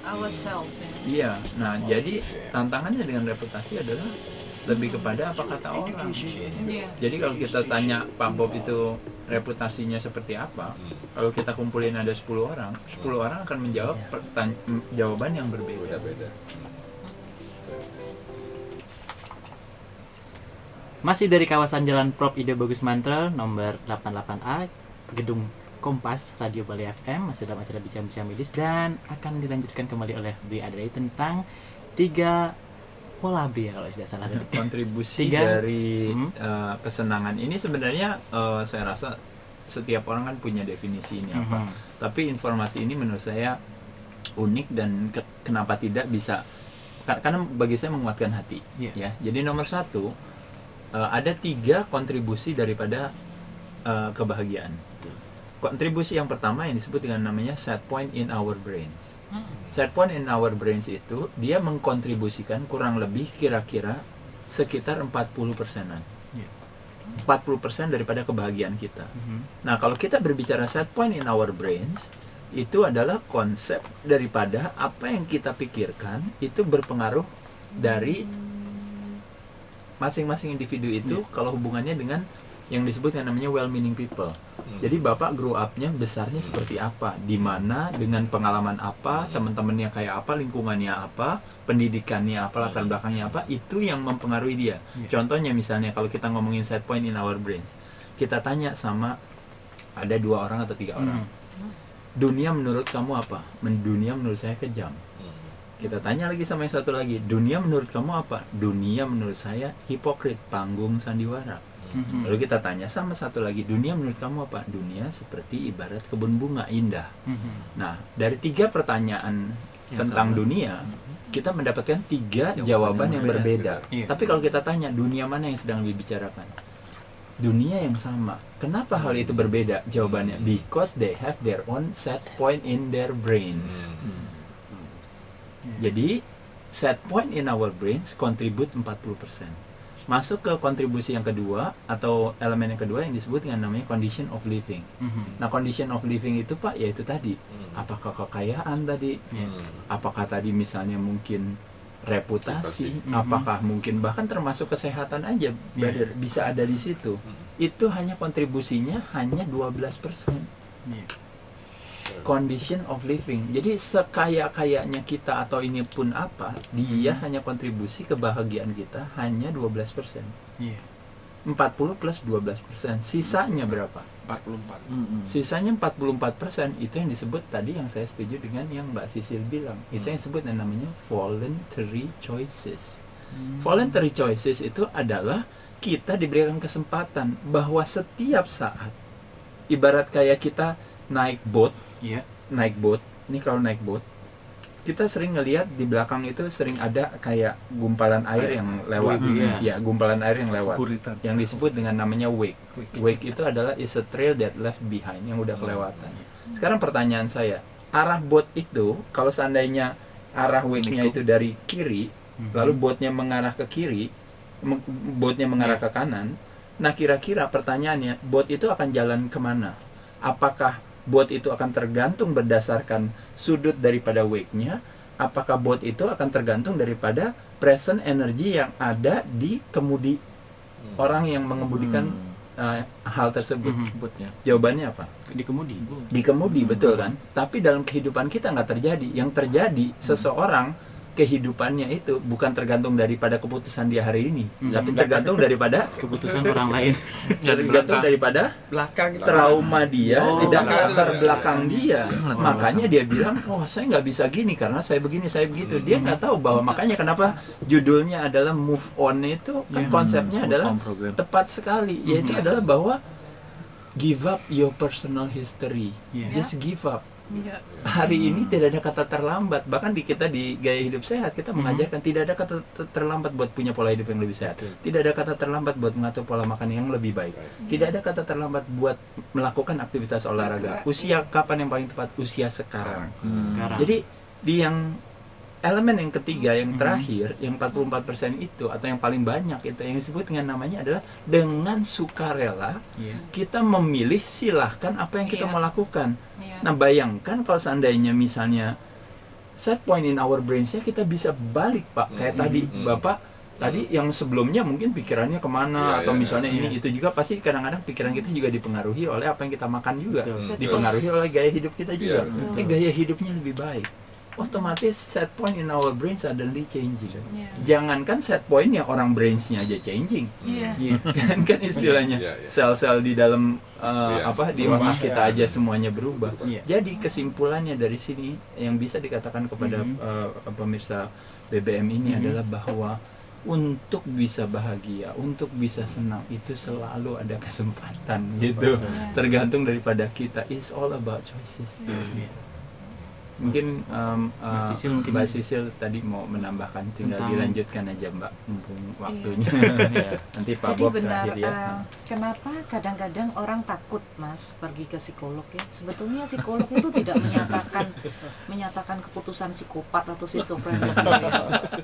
ourselves. Iya, nah jadi tantangannya dengan reputasi adalah lebih kepada apa kata orang. Yeah. Jadi kalau kita tanya Pak Bob itu reputasinya seperti apa, kalau kita kumpulin ada 10 orang, 10 orang akan menjawab jawaban yang berbeda. Masih dari kawasan Jalan Prop Ide Bagus Mantel nomor 88A, Gedung Kompas Radio Bali FM, masih dalam acara Bincang-Bincang Medis, dan akan dilanjutkan kembali oleh Bri Adrai tentang 3 pola Bri, kalau tidak salah. Kontribusi dari kesenangan ini sebenarnya saya rasa setiap orang kan punya definisi ini apa. Tapi informasi ini menurut saya unik dan kenapa tidak bisa, karena bagi saya menguatkan hati. Ya. Jadi nomor 1, ada 3 kontribusi daripada kebahagiaan. Kontribusi yang pertama yang disebut dengan namanya set point in our brains. Set point in our brains itu dia mengkontribusikan kurang lebih kira-kira sekitar 40%-an. 40% daripada kebahagiaan kita. Nah, kalau kita berbicara set point in our brains, itu adalah konsep daripada apa yang kita pikirkan itu berpengaruh dari masing-masing individu itu kalau hubungannya dengan yang disebut yang namanya well-meaning people. Jadi Bapak grow up-nya besarnya seperti apa, di mana, dengan pengalaman apa, teman-temannya kayak apa, lingkungannya apa, pendidikannya apa, latar belakangnya apa, itu yang mempengaruhi dia. Contohnya misalnya kalau kita ngomongin set point in our brains, kita tanya sama ada 2 orang atau 3 orang. Dunia menurut kamu apa? Dunia menurut saya kejam. Kita tanya lagi sama yang satu lagi, dunia menurut kamu apa? Dunia menurut saya hipokrit, panggung sandiwara. Lalu kita tanya sama satu lagi, dunia menurut kamu apa? Dunia seperti ibarat kebun bunga indah. Nah, dari 3 pertanyaan tentang dunia, kita mendapatkan 3 jawaban yang berbeda. Tapi kalau kita tanya, dunia mana yang sedang dibicarakan? Dunia yang sama. Kenapa hal itu berbeda? Jawabannya, because they have their own set point in their brains. Jadi, set point in our brains contribute 40%. Masuk ke kontribusi yang kedua atau elemen yang kedua yang disebut dengan namanya condition of living. Nah, condition of living itu Pak, yaitu tadi, apakah kekayaan tadi, apakah tadi misalnya mungkin reputasi, apakah mungkin bahkan termasuk kesehatan aja, bisa ada di situ. Itu hanya kontribusinya hanya 12%. Condition of living. Jadi sekaya-kayanya kita atau ini pun apa, dia hanya kontribusi kebahagiaan kita hanya 12%. 40 plus 12%. Sisanya berapa? 44. Sisanya 44% itu yang disebut tadi, yang saya setuju dengan yang Mbak Sisil bilang. Itu yang disebut yang namanya voluntary choices. Voluntary choices itu adalah kita diberikan kesempatan bahwa setiap saat, ibarat kayak kita naik boat. Naik boat, ini kalau naik boat, kita sering ngelihat di belakang itu sering ada kayak gumpalan air yang lewat. Ya, gumpalan air yang lewat. Yang disebut dengan namanya wake. Wake itu adalah is a trail that left behind, yang udah kelewatan. Sekarang pertanyaan saya, arah boat itu, kalau seandainya arah wake-nya itu dari kiri, lalu boatnya mengarah ke kiri, boatnya mengarah ke kanan, nah kira-kira pertanyaannya, boat itu akan jalan kemana? Apakah boat itu akan tergantung berdasarkan sudut daripada wake-nya? Apakah boat itu akan tergantung daripada present energy yang ada di kemudi orang yang mengemudikan hal tersebut? Jawabannya apa? Di kemudi. Di kemudi, betul kan? Tapi dalam kehidupan kita nggak terjadi. Yang terjadi, seseorang kehidupannya itu bukan tergantung daripada keputusan dia hari ini, tapi tergantung daripada keputusan orang lain. Tergantung daripada trauma dia, tidak latar belakang dia. Makanya dia bilang, oh saya nggak bisa gini karena saya begini, saya begitu. Dia nggak tahu bahwa makanya kenapa judulnya adalah move on itu kan konsepnya adalah tepat sekali, yaitu adalah bahwa give up your personal history, just give up. Hari ini tidak ada kata terlambat. Bahkan di kita di gaya hidup sehat kita mengajarkan tidak ada kata terlambat buat punya pola hidup yang lebih sehat. Tidak ada kata terlambat buat mengatur pola makan yang lebih baik. Tidak ada kata terlambat buat melakukan aktivitas olahraga. Usia kapan yang paling tepat? Usia sekarang. Jadi di yang elemen yang ketiga, yang terakhir, yang 44% itu atau yang paling banyak itu yang disebut dengan namanya adalah dengan sukarela kita memilih, silahkan apa yang kita mau lakukan. Nah bayangkan kalau seandainya misalnya set point in our brains-nya kita bisa balik, Pak. Kayak tadi Bapak tadi yang sebelumnya mungkin pikirannya kemana atau misalnya ini itu juga pasti kadang-kadang pikiran kita juga dipengaruhi oleh apa yang kita makan juga, Betul. dipengaruhi oleh gaya hidup kita juga. Betul. Gaya hidupnya lebih baik, otomatis set point in our brain suddenly changing. Iya. Jangankan set point-nya, orang brains-nya aja changing. Iya. Kan istilahnya sel-sel di dalam di otak kita aja semuanya berubah. Jadi kesimpulannya dari sini yang bisa dikatakan kepada pemirsa BBM ini adalah bahwa untuk bisa bahagia, untuk bisa senang itu selalu ada kesempatan gitu. Tergantung daripada kita. It's all about choices. Mungkin Mbak Sisil tadi mau menambahkan, tinggal dilanjutkan aja Mbak, mumpung waktunya. Nanti Pak Jadi Bob benar, terakhir ya. kenapa kadang-kadang orang takut Mas pergi ke psikolog ya? Sebetulnya psikolog itu tidak menyatakan keputusan psikopat atau schizofrenia. Ya.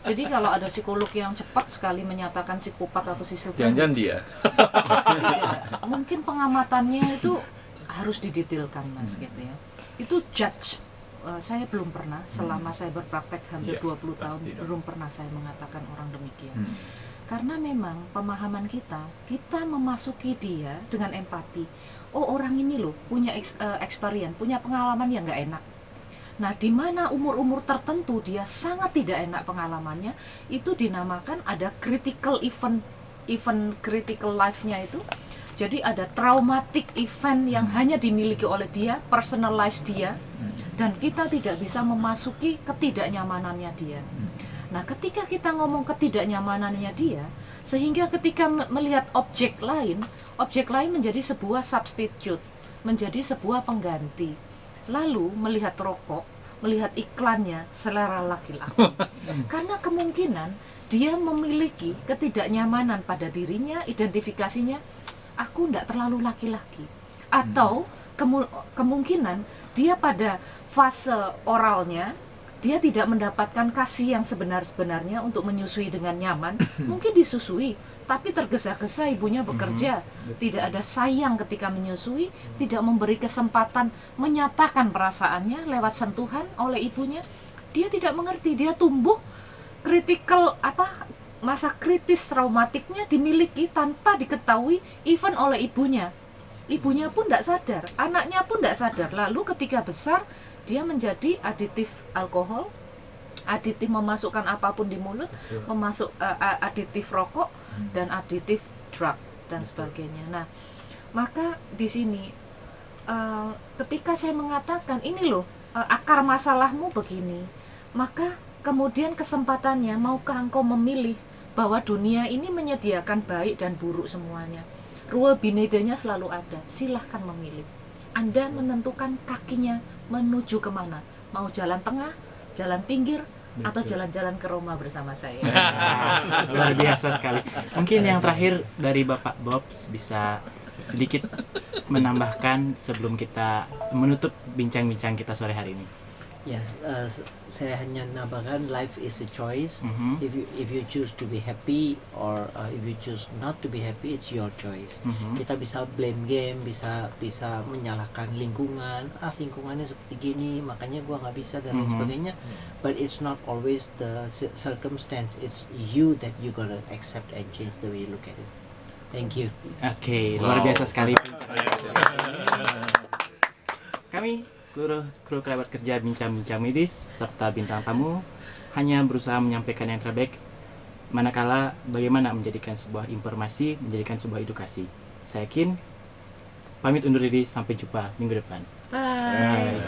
Jadi kalau ada psikolog yang cepat sekali menyatakan psikopat atau schizofrenia, jangan dia. tidak. Mungkin pengamatannya itu harus didetailkan Mas gitu ya. Itu judge. Saya belum pernah selama saya berpraktek hampir 20 tahun belum pernah saya mengatakan orang demikian. Karena memang pemahaman kita memasuki dia dengan empati. Oh, orang ini loh punya experience, punya pengalaman yang nggak enak. Nah, di mana umur-umur tertentu dia sangat tidak enak pengalamannya, itu dinamakan ada critical event critical life-nya itu. Jadi ada traumatic event yang hanya dimiliki oleh dia, personalized dia, dan kita tidak bisa memasuki ketidaknyamanannya dia. Nah, ketika kita ngomong ketidaknyamanannya dia, sehingga ketika melihat objek lain menjadi sebuah substitute, menjadi sebuah pengganti. Lalu melihat rokok, melihat iklannya, selera laki-laki. Karena kemungkinan dia memiliki ketidaknyamanan pada dirinya, identifikasinya, aku tidak terlalu laki-laki. Atau kemungkinan dia pada fase oralnya dia tidak mendapatkan kasih yang sebenar-benarnya untuk menyusui dengan nyaman. Mungkin disusui tapi tergesa-gesa ibunya bekerja, tidak ada sayang ketika menyusui, tidak memberi kesempatan menyatakan perasaannya lewat sentuhan oleh ibunya. Dia tidak mengerti, dia tumbuh kritikal masa kritis traumatiknya dimiliki tanpa diketahui even oleh ibunya. Ibunya pun tidak sadar, anaknya pun tidak sadar. Lalu ketika besar dia menjadi aditif alkohol, aditif memasukkan apapun di mulut, aditif rokok dan aditif drug dan sebagainya. Nah, maka di sini ketika saya mengatakan ini loh akar masalahmu begini, maka kemudian kesempatannya, maukah engkau memilih bahwa dunia ini menyediakan baik dan buruk semuanya. Rule binedanya selalu ada, silahkan memilih. Anda menentukan kakinya menuju kemana, mau jalan tengah, jalan pinggir, atau jalan-jalan ke Roma bersama saya. Luar biasa sekali. Mungkin yang terakhir dari Bapak Bob bisa sedikit menambahkan sebelum kita menutup bincang-bincang kita sore hari ini. Yes, saya hanya nambahkan life is a choice. If you choose to be happy or if you choose not to be happy, it's your choice. Kita bisa blame game, bisa menyalahkan lingkungan. Lingkungannya seperti gini, makanya gua nggak bisa dan lain sebagainya. But it's not always the circumstance. It's you that you gotta accept and change the way you look at it. Thank you. Oke, luar biasa sekali. Kami seluruh kru kerabat kerja bincang-bincang medis serta bintang tamu hanya berusaha menyampaikan yang terbaik, manakala bagaimana menjadikan sebuah informasi menjadikan sebuah edukasi. Saya yakin pamit undur diri, sampai jumpa minggu depan. Bye.